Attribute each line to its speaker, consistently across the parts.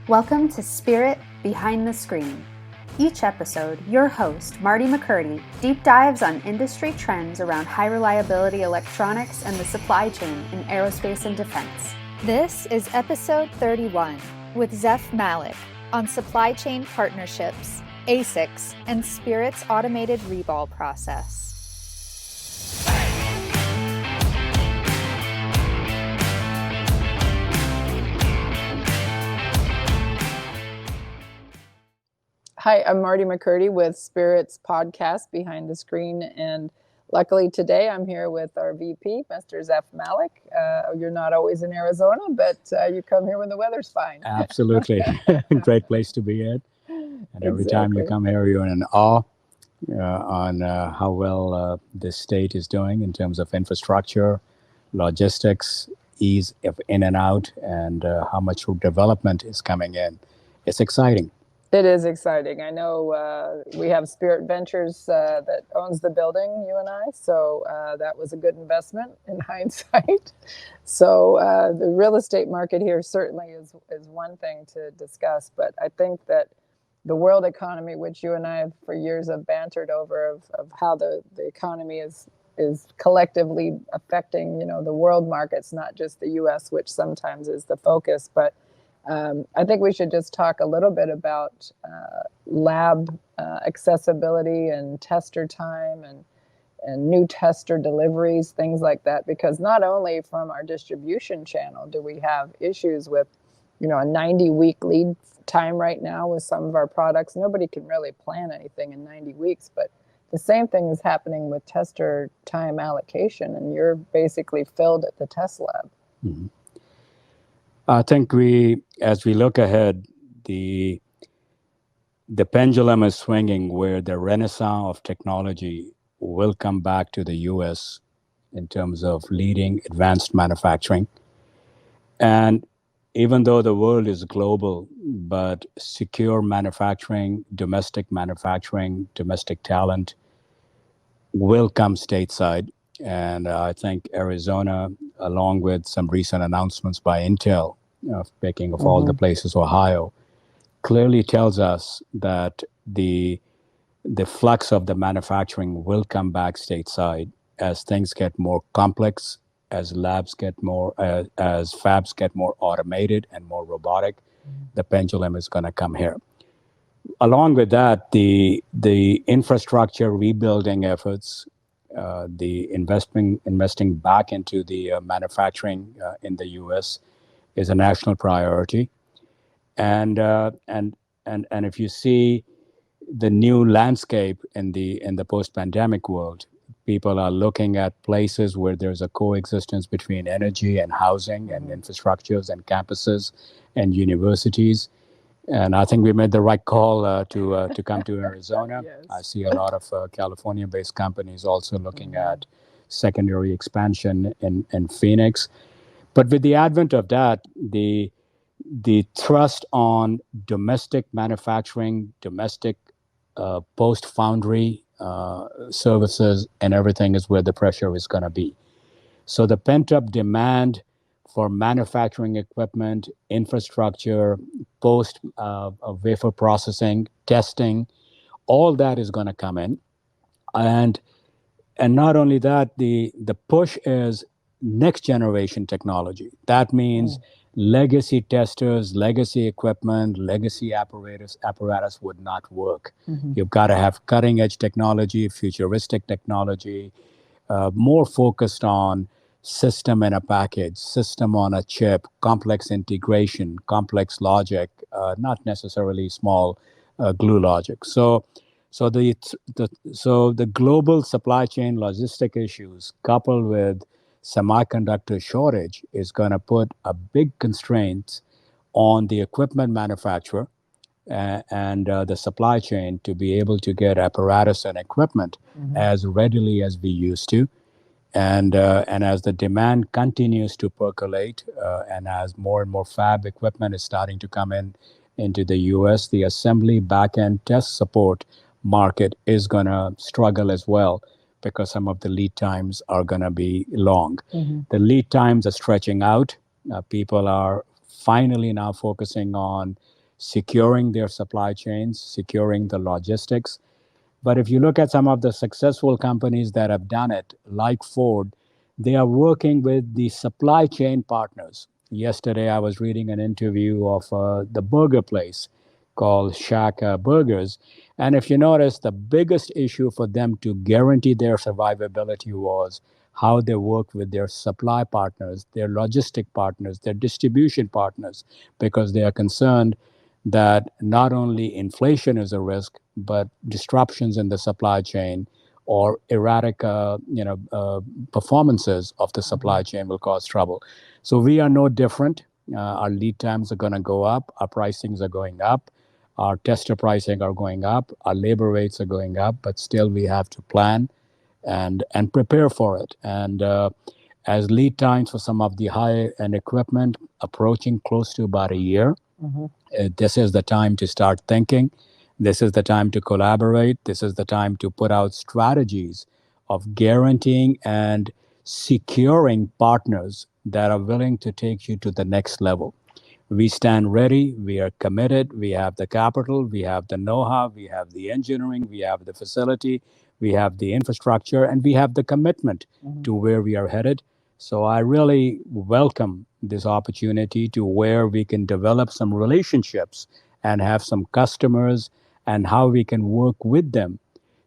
Speaker 1: Welcome to Spirit Behind the Screen. Each episode, your host, Marti McCurdy, deep dives on industry trends around high-reliability electronics and the supply chain in aerospace and defense.
Speaker 2: This is episode 31 with Zef Malik on supply chain partnerships, ASICs, and Spirit's automated Reball process.
Speaker 3: Hi, I'm Marti McCurdy with Spirit's podcast Behind the Screen, and luckily today I'm here with our VP, Mr. Zef Malik. You're not always in Arizona, but you come here when the weather's fine.
Speaker 4: Absolutely. Great place to be at. And every time you come here, you're in awe on how well this state is doing in terms of infrastructure, logistics, ease of in and out, and how much development is coming in. It's exciting.
Speaker 3: It is exciting. I know we have Spirit Ventures that owns the building, you and I, so that was a good investment in hindsight. So the real estate market here certainly is one thing to discuss, but I think that the world economy, which you and I have for years have bantered over of how the economy is collectively affecting, the world markets, not just the U.S., which sometimes is the focus, but I think we should just talk a little bit about lab accessibility and tester time and new tester deliveries, things like that, because not only from our distribution channel do we have issues with, a 90-week lead time right now with some of our products. Nobody can really plan anything in 90 weeks, but the same thing is happening with tester time allocation, and you're basically filled at the test lab.
Speaker 4: Mm-hmm. I think as we look ahead, the pendulum is swinging where the renaissance of technology will come back to the U.S. in terms of leading advanced manufacturing. And even though the world is global, but secure manufacturing, domestic talent will come stateside. And I think Arizona, along with some recent announcements by Intel, picking of all the places, Ohio, clearly tells us that the flux of the manufacturing will come back stateside as things get more complex, as labs get more, as fabs get more automated and more robotic. The pendulum is going to come here. Along with that, the infrastructure rebuilding efforts, the investing back into the manufacturing in the U.S. is a national priority, and if you see the new landscape in the post-pandemic world, people are looking at places where there's a coexistence between energy and housing and infrastructures and campuses and universities. And I think we made the right call to come to Arizona. Yes. I see a lot of California-based companies also looking at secondary expansion in Phoenix. But with the advent of that, the thrust on domestic manufacturing, domestic post-foundry services and everything is where the pressure is going to be. So the pent-up demand for manufacturing equipment, infrastructure, post wafer processing, testing, all that is going to come in. And not only that, the push is next generation technology. That means legacy testers, legacy equipment, legacy apparatus would not work. You've got to have cutting edge technology, futuristic technology, more focused on system in a package, system on a chip, complex integration, complex logic, not necessarily small glue logic. So the global supply chain logistic issues coupled with semiconductor shortage is going to put a big constraint on the equipment manufacturer and the supply chain to be able to get apparatus and equipment as readily as we used to. And as the demand continues to percolate, and as more and more fab equipment is starting to come into the U.S., the assembly backend test support market is going to struggle as well because some of the lead times are going to be long. The lead times are stretching out. People are finally now focusing on securing their supply chains, securing the logistics. But if you look at some of the successful companies that have done it, like Ford, they are working with the supply chain partners. Yesterday, I was reading an interview of the burger place called Shack Burgers. And if you notice, the biggest issue for them to guarantee their survivability was how they work with their supply partners, their logistic partners, their distribution partners, because they are concerned that not only inflation is a risk, but disruptions in the supply chain or erratic, performances of the supply chain will cause trouble. So we are no different. Our lead times are going to go up. Our pricings are going up. Our tester pricing are going up. Our labor rates are going up. But still, we have to plan and prepare for it. And as lead times for some of the high-end equipment approaching close to about a year, this is the time to start thinking. This is the time to collaborate. This is the time to put out strategies of guaranteeing and securing partners that are willing to take you to the next level. We stand ready. We are committed. We have the capital. We have the know-how. We have the engineering. We have the facility. We have the infrastructure. And we have the commitment to where we are headed. So I really welcome this opportunity to where we can develop some relationships and have some customers and how we can work with them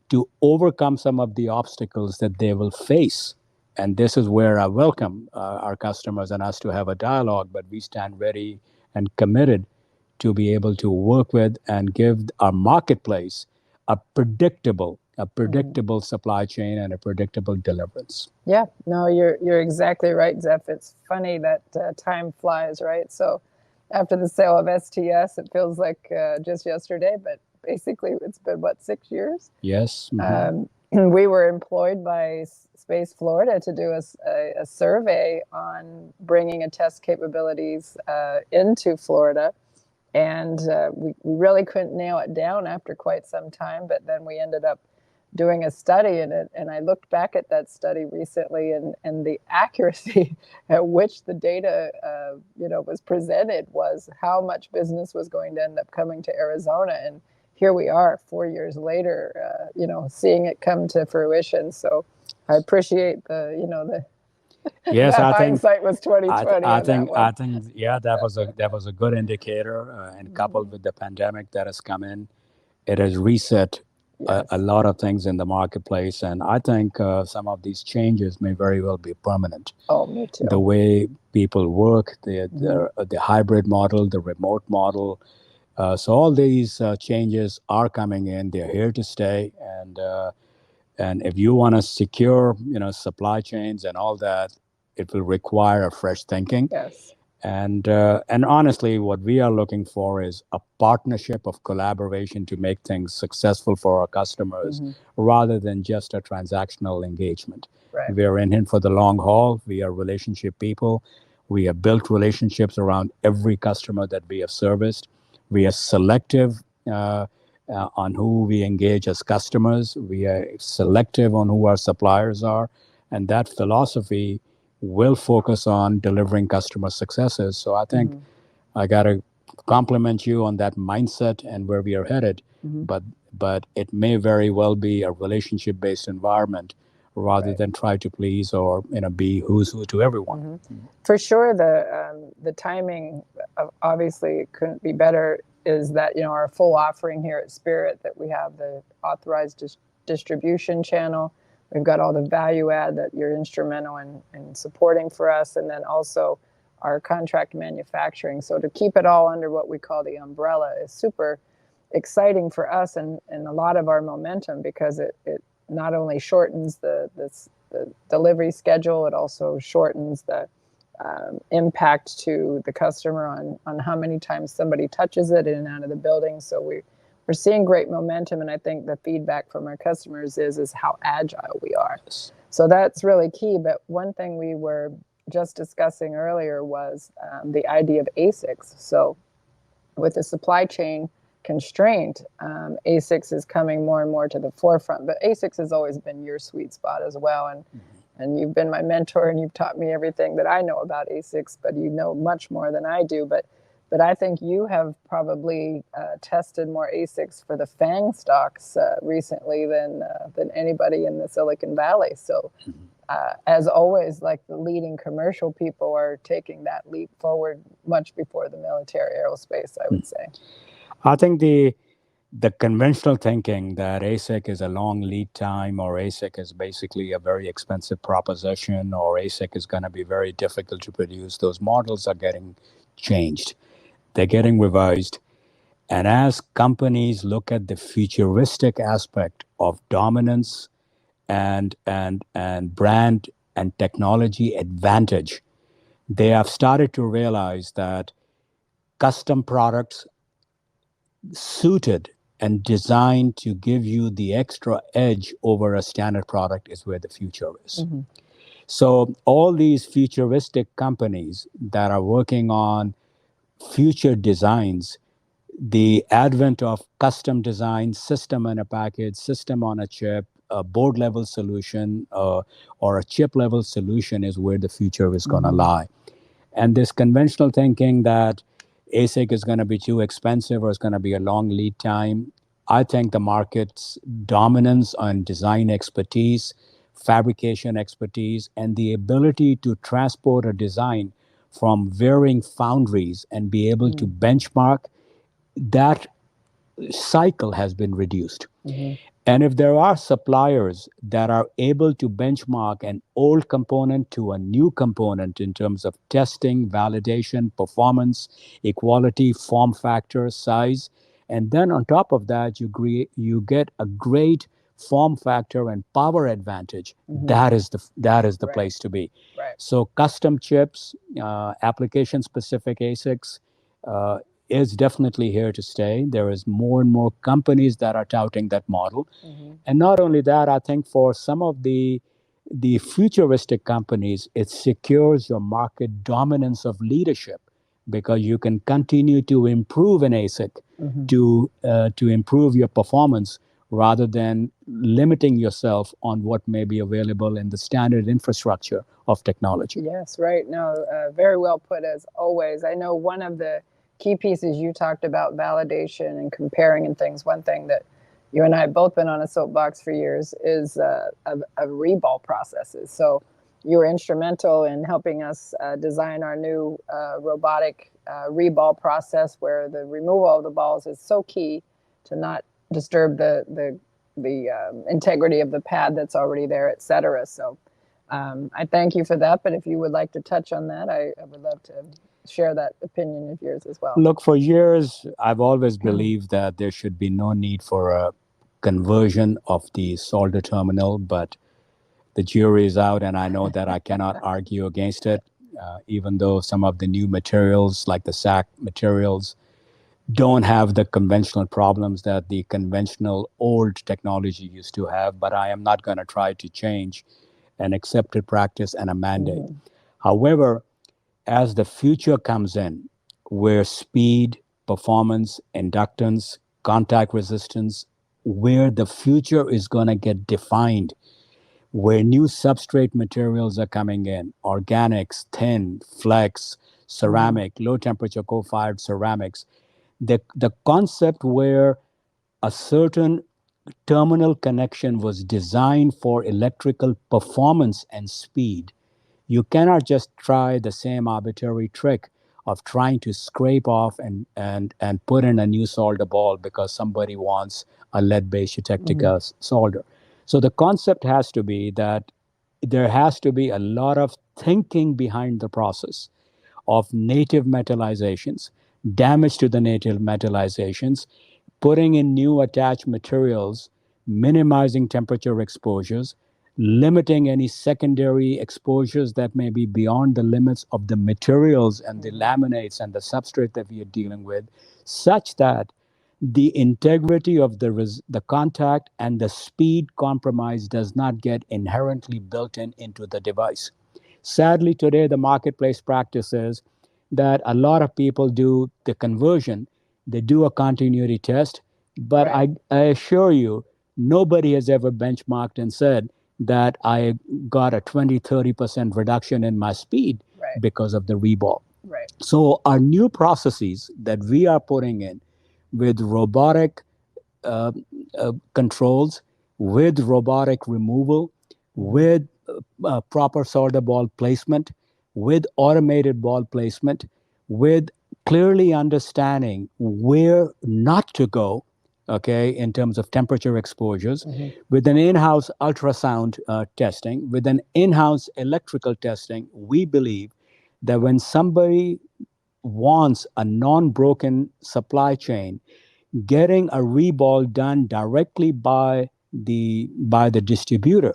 Speaker 4: to overcome some of the obstacles that they will face. And this is where I welcome our customers and us to have a dialogue, but we stand ready and committed to be able to work with and give our marketplace a predictable supply chain and a predictable deliverance.
Speaker 3: Yeah, no, you're exactly right, Zef. It's funny that time flies, right? So after the sale of STS, it feels like just yesterday, but basically it's been, 6 years?
Speaker 4: Yes.
Speaker 3: We were employed by Space Florida to do a survey on bringing a test capabilities into Florida. And we really couldn't nail it down after quite some time, but then we ended up doing a study in it. And I looked back at that study recently, and the accuracy at which the data was presented was how much business was going to end up coming to Arizona. And here we are 4 years later, seeing it come to fruition. So I appreciate the
Speaker 4: yes, I think
Speaker 3: hindsight was 2020.
Speaker 4: I think that was a good indicator, and coupled with the pandemic that has come in, it has reset a lot of things in the marketplace, and I think some of these changes may very well be permanent.
Speaker 3: Oh, me too.
Speaker 4: The way people work, the hybrid model, the remote model. So all these changes are coming in. They're here to stay, and if you want to secure, supply chains and all that, it will require a fresh thinking.
Speaker 3: Yes.
Speaker 4: And honestly, what we are looking for is a partnership of collaboration to make things successful for our customers, rather than just a transactional engagement.
Speaker 3: Right.
Speaker 4: We are in here for the long haul. We are relationship people. We have built relationships around every customer that we have serviced. We are selective on who we engage as customers. We are selective on who our suppliers are. And that philosophy will focus on delivering customer successes. So I think I got to compliment you on that mindset and where we are headed. But it may very well be a relationship-based environment rather than try to please or be who's who to everyone.
Speaker 3: For sure, the timing obviously couldn't be better. Is that our full offering here at Spirit, that we have the authorized distribution channel. We've got all the value add that you're instrumental in supporting for us, and then also our contract manufacturing. So to keep it all under what we call the umbrella is super exciting for us and a lot of our momentum, because it not only shortens the delivery schedule, it also shortens the impact to the customer on how many times somebody touches it in and out of the building. So we're seeing great momentum, and I think the feedback from our customers is how agile we are. So that's really key. But one thing we were just discussing earlier was the idea of ASICs. So with the supply chain constraint, ASICs is coming more and more to the forefront. But ASICs has always been your sweet spot as well. And you've been my mentor, and you've taught me everything that I know about ASICs, but you know much more than I do. But But I think you have probably tested more ASICs for the FANG stocks recently than anybody in the Silicon Valley. So as always, like the leading commercial people are taking that leap forward much before the military aerospace, I would say.
Speaker 4: I think the conventional thinking that ASIC is a long lead time, or ASIC is basically a very expensive proposition, or ASIC is going to be very difficult to produce, those models are getting changed. They're getting revised. And as companies look at the futuristic aspect of dominance and brand and technology advantage, they have started to realize that custom products suited and designed to give you the extra edge over a standard product is where the future is.
Speaker 3: Mm-hmm.
Speaker 4: So all these futuristic companies that are working on future designs, the advent of custom design, system in a package, system on a chip, a board level solution, or a chip level solution is where the future is going to lie. And this conventional thinking that ASIC is going to be too expensive or it's going to be a long lead time, I think the market's dominance on design expertise, fabrication expertise, and the ability to transport a design from varying foundries and be able to benchmark, that cycle has been reduced.
Speaker 3: Mm-hmm.
Speaker 4: And if there are suppliers that are able to benchmark an old component to a new component in terms of testing, validation, performance, equality, form factor, size, and then on top of that, you get a great form factor and power advantage, that is the place to be.
Speaker 3: Right.
Speaker 4: So custom chips, application-specific ASICs, is definitely here to stay. There is more and more companies that are touting that model. And not only that, I think for some of the futuristic companies, it secures your market dominance of leadership, because you can continue to improve an ASIC to improve your performance, rather than limiting yourself on what may be available in the standard infrastructure of technology.
Speaker 3: Yes, right. No, very well put, as always. I know one of the key pieces you talked about, validation and comparing and things. One thing that you and I have both been on a soapbox for years is of Reball processes. So you were instrumental in helping us design our new robotic Reball process, where the removal of the balls is so key to not disturb the integrity of the pad that's already there, et cetera. So I thank you for that. But if you would like to touch on that, I would love to share that opinion of yours as well.
Speaker 4: Look, for years, I've always believed that there should be no need for a conversion of the solder terminal, but the jury is out, and I know that I cannot argue against it, even though some of the new materials, like the SAC materials, don't have the conventional problems that the conventional old technology used to have. But I am not going to try to change an accepted practice and a mandate. However, as the future comes in, where speed, performance, inductance, contact resistance, where the future is going to get defined, where new substrate materials are coming in, organics, thin, flex, ceramic, low temperature co-fired ceramics, the concept where a certain terminal connection was designed for electrical performance and speed, you cannot just try the same arbitrary trick of trying to scrape off and put in a new solder ball because somebody wants a lead-based eutectic solder. So the concept has to be that there has to be a lot of thinking behind the process of native metallizations, damage to the native metallizations, putting in new attached materials, minimizing temperature exposures, limiting any secondary exposures that may be beyond the limits of the materials and the laminates and the substrate that we are dealing with, such that the integrity of the contact and the speed compromise does not get inherently built into the device. Sadly, today, the marketplace practice is that a lot of people do the conversion, they do a continuity test, but I assure you, nobody has ever benchmarked and said that I got a 20-30% reduction in my speed because of the Reball.
Speaker 3: Right.
Speaker 4: So our new processes that we are putting in with robotic uh, controls, with robotic removal, with proper solder ball placement, with automated ball placement, with clearly understanding where not to go, okay, in terms of temperature exposures, with an in-house ultrasound testing, with an in-house electrical testing. We believe that when somebody wants a non-broken supply chain, getting a reball done directly by the distributor,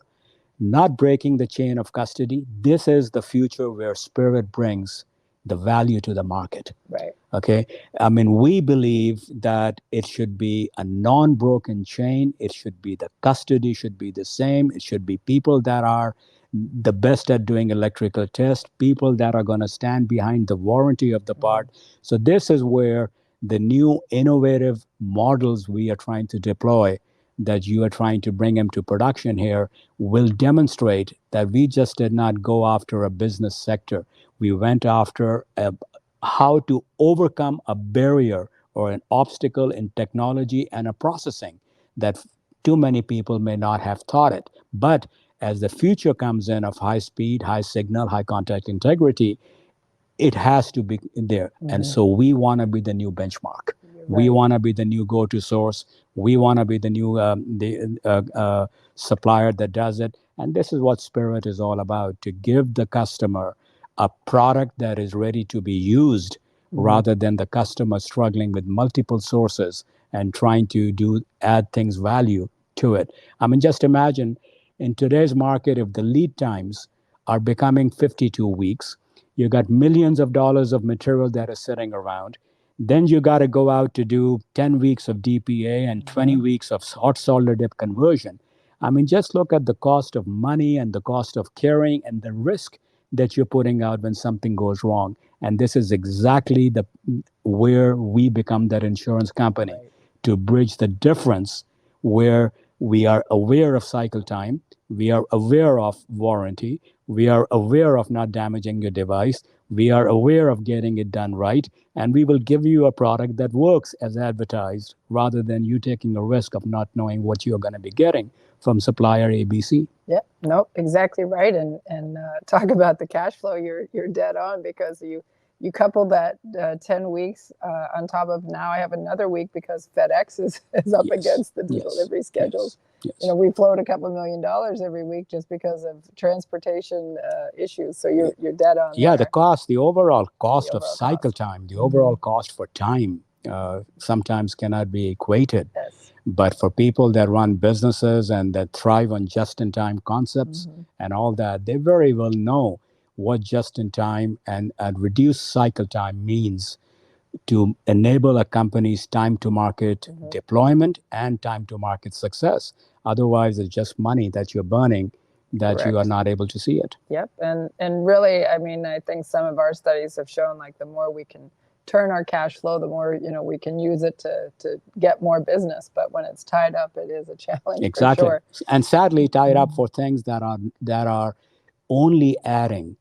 Speaker 4: not breaking the chain of custody. This is the future where Spirit brings the value to the market.
Speaker 3: Right.
Speaker 4: Okay. I mean, we believe that it should be a non-broken chain. It should be the custody should be the same. It should be people that are the best at doing electrical tests, people that are going to stand behind the warranty of the part. So this is where the new innovative models we are trying to deploy, that you are trying to bring them to production here, will demonstrate that we just did not go after a business sector. We went after how to overcome a barrier or an obstacle in technology and a processing that too many people may not have thought it. But as the future comes in of high speed, high signal, high contact integrity, it has to be there. And so we want to be the new benchmark. We want to be the new go-to source. We want to be the new supplier that does it. And this is what Spirit is all about, to give the customer a product that is ready to be used rather than the customer struggling with multiple sources and trying to add things value to it. I mean, just imagine in today's market, if the lead times are becoming 52 weeks, you got millions of dollars of material that is sitting around. Then you got to go out to do 10 weeks of DPA and 20 weeks of hot solder dip conversion. I mean, just look at the cost of money and the cost of carrying and the risk that you're putting out when something goes wrong. And this is exactly where we become that insurance company, to bridge the difference where we are aware of cycle time, we are aware of warranty, we are aware of not damaging your device, we are aware of getting it done right, and we will give you a product that works as advertised rather than you taking a risk of not knowing what you're going to be getting from supplier ABC.
Speaker 3: Yep. Nope. Exactly right. And talk about the cash flow. You're dead on, because you couple that 10 weeks on top of, now I have another week because FedEx is up against the delivery schedules.
Speaker 4: Yes.
Speaker 3: You know, we float a couple $1 million every week just because of transportation issues. So you're dead on.
Speaker 4: Yeah,
Speaker 3: there.
Speaker 4: the overall cost of cycle time, the overall cost for time sometimes cannot be equated.
Speaker 3: Yes.
Speaker 4: But for people that run businesses and that thrive on just-in-time concepts and all that, they very well know what just-in-time and reduced cycle time means to enable a company's time-to-market deployment and time-to-market success. Otherwise, it's just money that you're burning that you are not able to see it.
Speaker 3: Yep. And really, I mean, I think some of our studies have shown, like, the more we can turn our cash flow, the more, we can use it to get more business. But when it's tied up, it is a challenge.
Speaker 4: Exactly.
Speaker 3: For sure.
Speaker 4: And sadly tied up for things that are only adding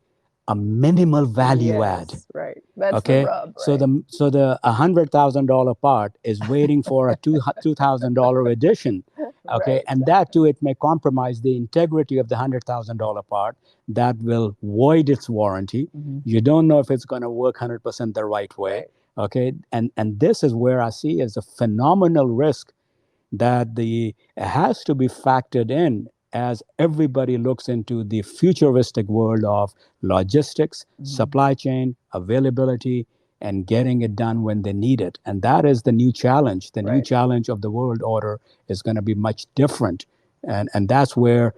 Speaker 4: a minimal value add.
Speaker 3: Right. That's
Speaker 4: okay.
Speaker 3: the rub. Right?
Speaker 4: So the $100,000 part is waiting for a $2,000 addition. Okay.
Speaker 3: Right,
Speaker 4: And that too, it may compromise the integrity of the $100,000 part. That will void its warranty. You don't know if it's going to work 100% the right way. Okay. And this is where I see as a phenomenal risk that it has to be factored in as everybody looks into the futuristic world of logistics, supply chain, availability, and getting it done when they need it. And that is the new challenge. The new challenge of the world order is going to be much different. And that's where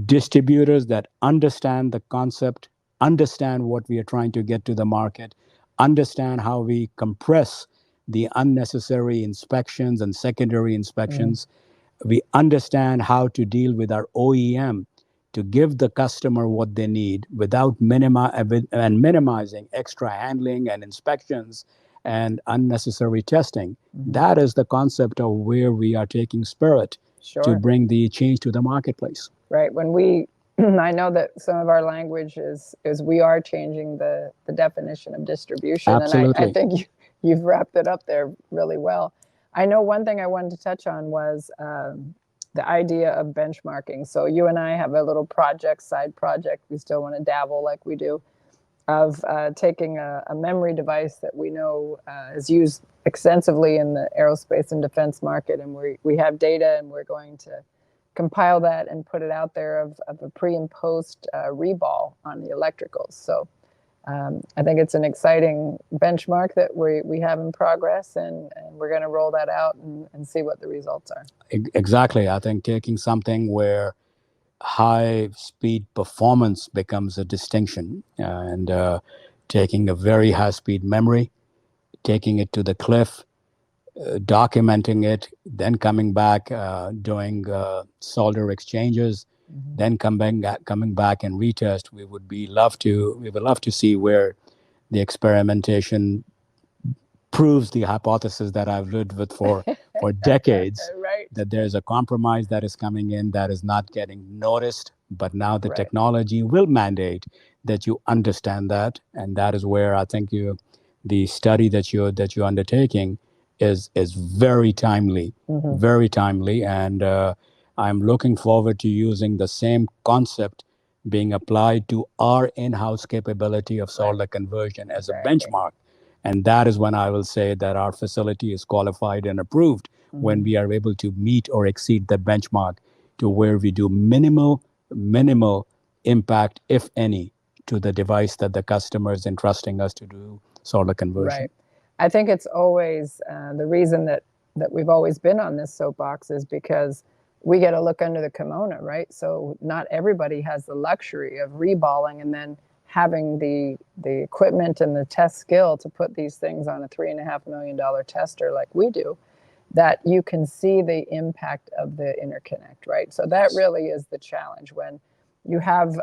Speaker 4: distributors that understand the concept, understand what we are trying to get to the market, understand how we compress the unnecessary inspections and secondary inspections. We understand how to deal with our OEM to give the customer what they need without minimizing extra handling and inspections and unnecessary testing. That is the concept of where we are taking Spirit to bring the change to the marketplace.
Speaker 3: Right. When we I know that some of our language is we are changing the definition of distribution.
Speaker 4: Absolutely.
Speaker 3: And I think you've wrapped it up there really well. I know one thing I wanted to touch on was the idea of benchmarking. So you and I have a little side project. We still want to dabble like we do, of taking a memory device that we know is used extensively in the aerospace and defense market. And we have data, and we're going to compile that and put it out there of a pre and post reball on the electricals. So I think it's an exciting benchmark that we have in progress, and we're going to roll that out and see what the results are.
Speaker 4: Exactly. I think taking something where high speed performance becomes a distinction, and taking a very high speed memory, taking it to the cliff, documenting it, then coming back, doing solder exchanges, then coming back and retest. We would love to see where the experimentation proves the hypothesis that I've lived with for decades.
Speaker 3: Right.
Speaker 4: That there's a compromise that is coming in that is not getting noticed, but now the
Speaker 3: Right.
Speaker 4: technology will mandate that you understand that, and that is where I think the study that you're undertaking is very timely, very timely, and I'm looking forward to using the same concept being applied to our in-house capability of solder conversion as a benchmark. And that is when I will say that our facility is qualified and approved when we are able to meet or exceed the benchmark to where we do minimal impact, if any, to the device that the customer is entrusting us to do solder conversion.
Speaker 3: Right. I think it's always the reason that we've always been on this soapbox is because we get a look under the kimono, right? So not everybody has the luxury of reballing and then having the equipment and the test skill to put these things on a $3.5 million tester like we do, that you can see the impact of the interconnect, right? So that really is the challenge when you have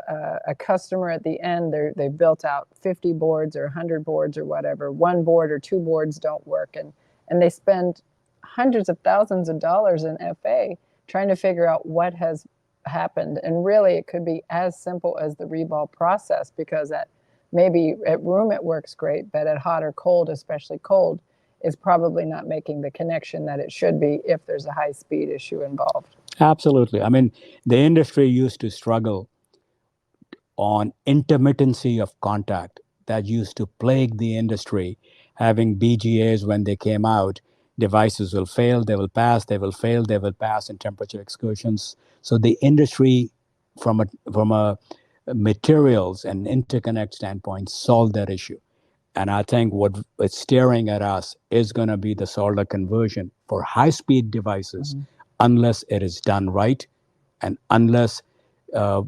Speaker 3: a customer at the end, they've built out 50 boards or 100 boards or whatever, one board or two boards don't work, and they spend hundreds of thousands of dollars in FA trying to figure out what has happened. And really it could be as simple as the reball process, because maybe at room it works great, but at hot or cold, especially cold, is probably not making the connection that it should be if there's a high speed issue involved.
Speaker 4: Absolutely. I mean, the industry used to struggle on intermittency of contact that used to plague the industry. Having BGAs when they came out, devices will fail, they will pass, they will fail, they will pass in temperature excursions. So the industry, from a materials and interconnect standpoint, solved that issue. And I think what it's staring at us is going to be the solder conversion for high-speed devices, unless it is done right, and unless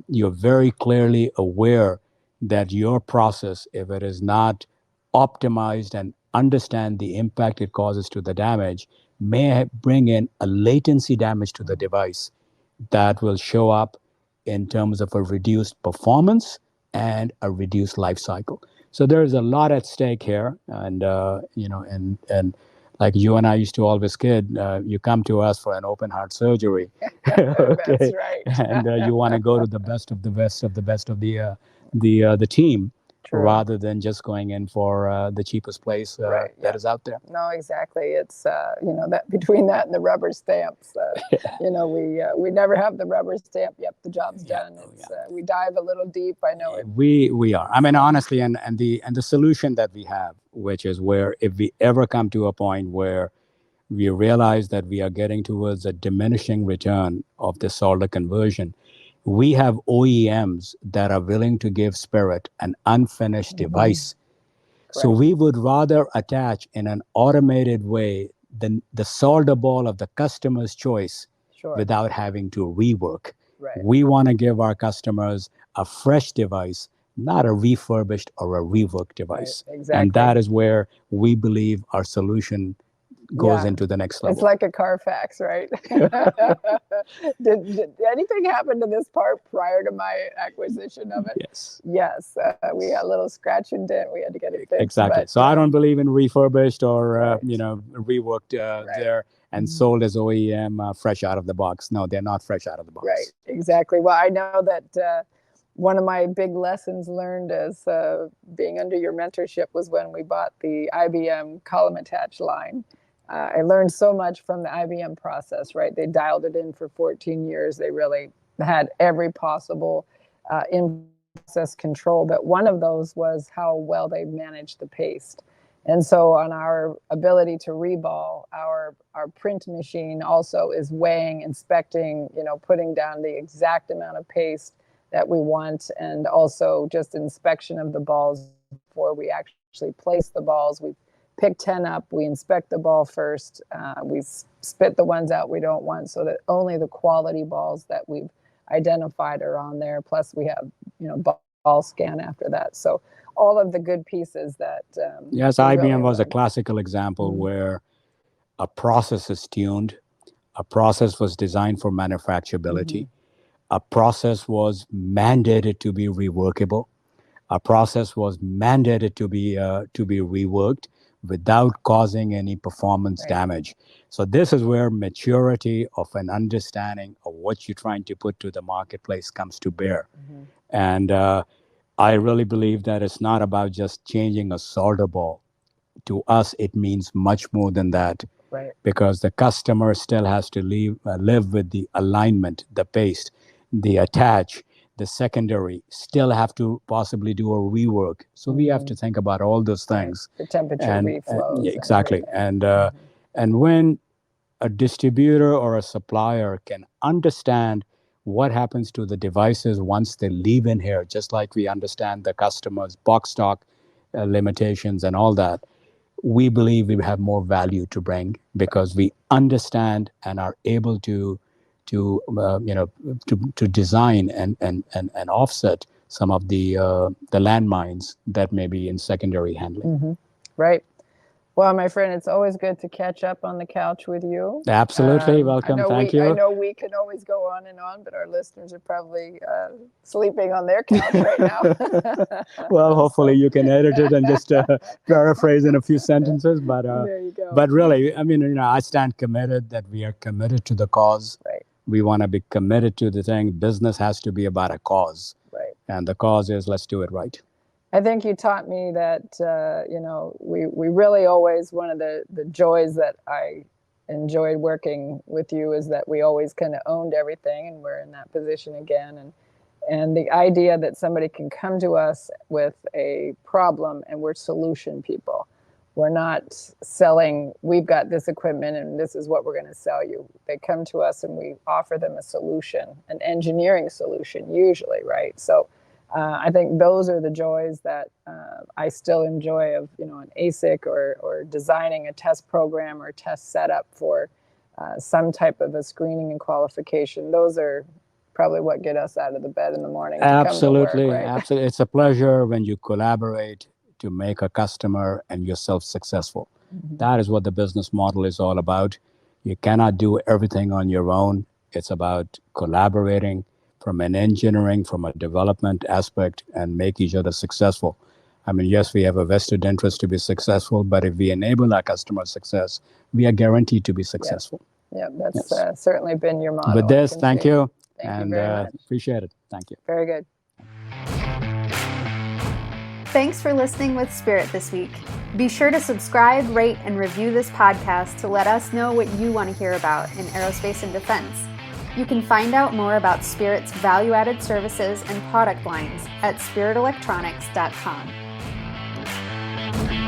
Speaker 4: you're very clearly aware that your process, if it is not optimized and understand the impact it causes to the damage, may bring in a latency damage to the device that will show up in terms of a reduced performance and a reduced life cycle. So there's a lot at stake here, and and like you and I used to always kid, you come to us for an open heart surgery.
Speaker 3: Okay. That's right.
Speaker 4: And you want to go to the best of the best of the best of the team. True. Rather than just going in for the cheapest place that is out there.
Speaker 3: No, exactly. It's that between that and the rubber stamps, we never have the rubber stamp. Yep, the job's done. We dive a little deep. I know it.
Speaker 4: We are. I mean, honestly, and the solution that we have, which is where if we ever come to a point where we realize that we are getting towards a diminishing return of the solder conversion, we have OEMs that are willing to give Spirit an unfinished device. Correct. So we would rather attach in an automated way the solder ball of the customer's choice without having to rework.
Speaker 3: Right.
Speaker 4: We want to give our customers a fresh device, not a refurbished or a reworked device.
Speaker 3: Right. Exactly.
Speaker 4: And that is where we believe our solution goes into the next level.
Speaker 3: It's like a Carfax, right? Did anything happen to this part prior to my acquisition of it?
Speaker 4: Yes.
Speaker 3: Yes. We got a little scratch and dent. We had to get it fixed.
Speaker 4: Exactly. So I don't believe in refurbished or, reworked there and sold as OEM fresh out of the box. No, they're not fresh out of the box.
Speaker 3: Right. Exactly. Well, I know that one of my big lessons learned as being under your mentorship was when we bought the IBM column attach line. I learned so much from the IBM process, right? They dialed it in for 14 years. They really had every possible in-process control, but one of those was how well they managed the paste. And so on our ability to reball, our print machine also is weighing, inspecting, putting down the exact amount of paste that we want, and also just inspection of the balls before we actually place the balls. We pick 10 up, we inspect the ball first, we spit the ones out we don't want so that only the quality balls that we've identified are on there. Plus we have, ball scan after that. So all of the good pieces that...
Speaker 4: yes, IBM was a classical example where a process is tuned, a process was designed for manufacturability, a process was mandated to be reworkable, a process was mandated to be reworked without causing any performance damage. So this is where maturity of an understanding of what you're trying to put to the marketplace comes to bear. And I really believe that it's not about just changing a solder ball. To us, it means much more than that.
Speaker 3: Right.
Speaker 4: Because the customer still has to live with the alignment, the paste, the attach, the secondary, still have to possibly do a rework. So we have to think about all those things.
Speaker 3: The temperature reflows.
Speaker 4: Yeah, exactly. And when a distributor or a supplier can understand what happens to the devices once they leave in here, just like we understand the customer's box stock limitations and all that, we believe we have more value to bring because we understand and are able to design and offset some of the landmines that may be in secondary handling.
Speaker 3: Right. Well, my friend, it's always good to catch up on the couch with you.
Speaker 4: Absolutely. Welcome. Thank you.
Speaker 3: I know we can always go on and on, but our listeners are probably sleeping on their couch right now.
Speaker 4: Well, hopefully you can edit it and just paraphrase in a few sentences. But
Speaker 3: there you go.
Speaker 4: But really, I mean, I stand committed that we are committed to the cause.
Speaker 3: Right.
Speaker 4: We want to be committed to the thing. Business has to be about a cause.
Speaker 3: Right.
Speaker 4: And the cause is let's do it right.
Speaker 3: I think you taught me that, we really always, one of the joys that I enjoyed working with you is that we always kind of owned everything, and we're in that position again. And the idea that somebody can come to us with a problem and we're solution people. We're not selling, we've got this equipment and this is what we're going to sell you. They come to us and we offer them a solution, an engineering solution usually, right? So I think those are the joys that I still enjoy of, an ASIC or designing a test program or test setup for some type of a screening and qualification. Those are probably what get us out of the bed in the morning.
Speaker 4: Absolutely.
Speaker 3: To come to work, right?
Speaker 4: Absolutely. It's a pleasure when you collaborate to make a customer and yourself successful. That is what the business model is all about. You cannot do everything on your own. It's about collaborating from an engineering, from a development aspect, and make each other successful. I mean, yes, we have a vested interest to be successful, but if we enable our customer success, we are guaranteed to be successful.
Speaker 3: Yeah, that's certainly been your motto.
Speaker 4: With this, thank you.
Speaker 3: Thank you very much.
Speaker 4: Appreciate it. Thank you.
Speaker 3: Very good.
Speaker 1: Thanks for listening with Spirit this week. Be sure to subscribe, rate, and review this podcast to let us know what you want to hear about in aerospace and defense. You can find out more about Spirit's value-added services and product lines at spiritelectronics.com.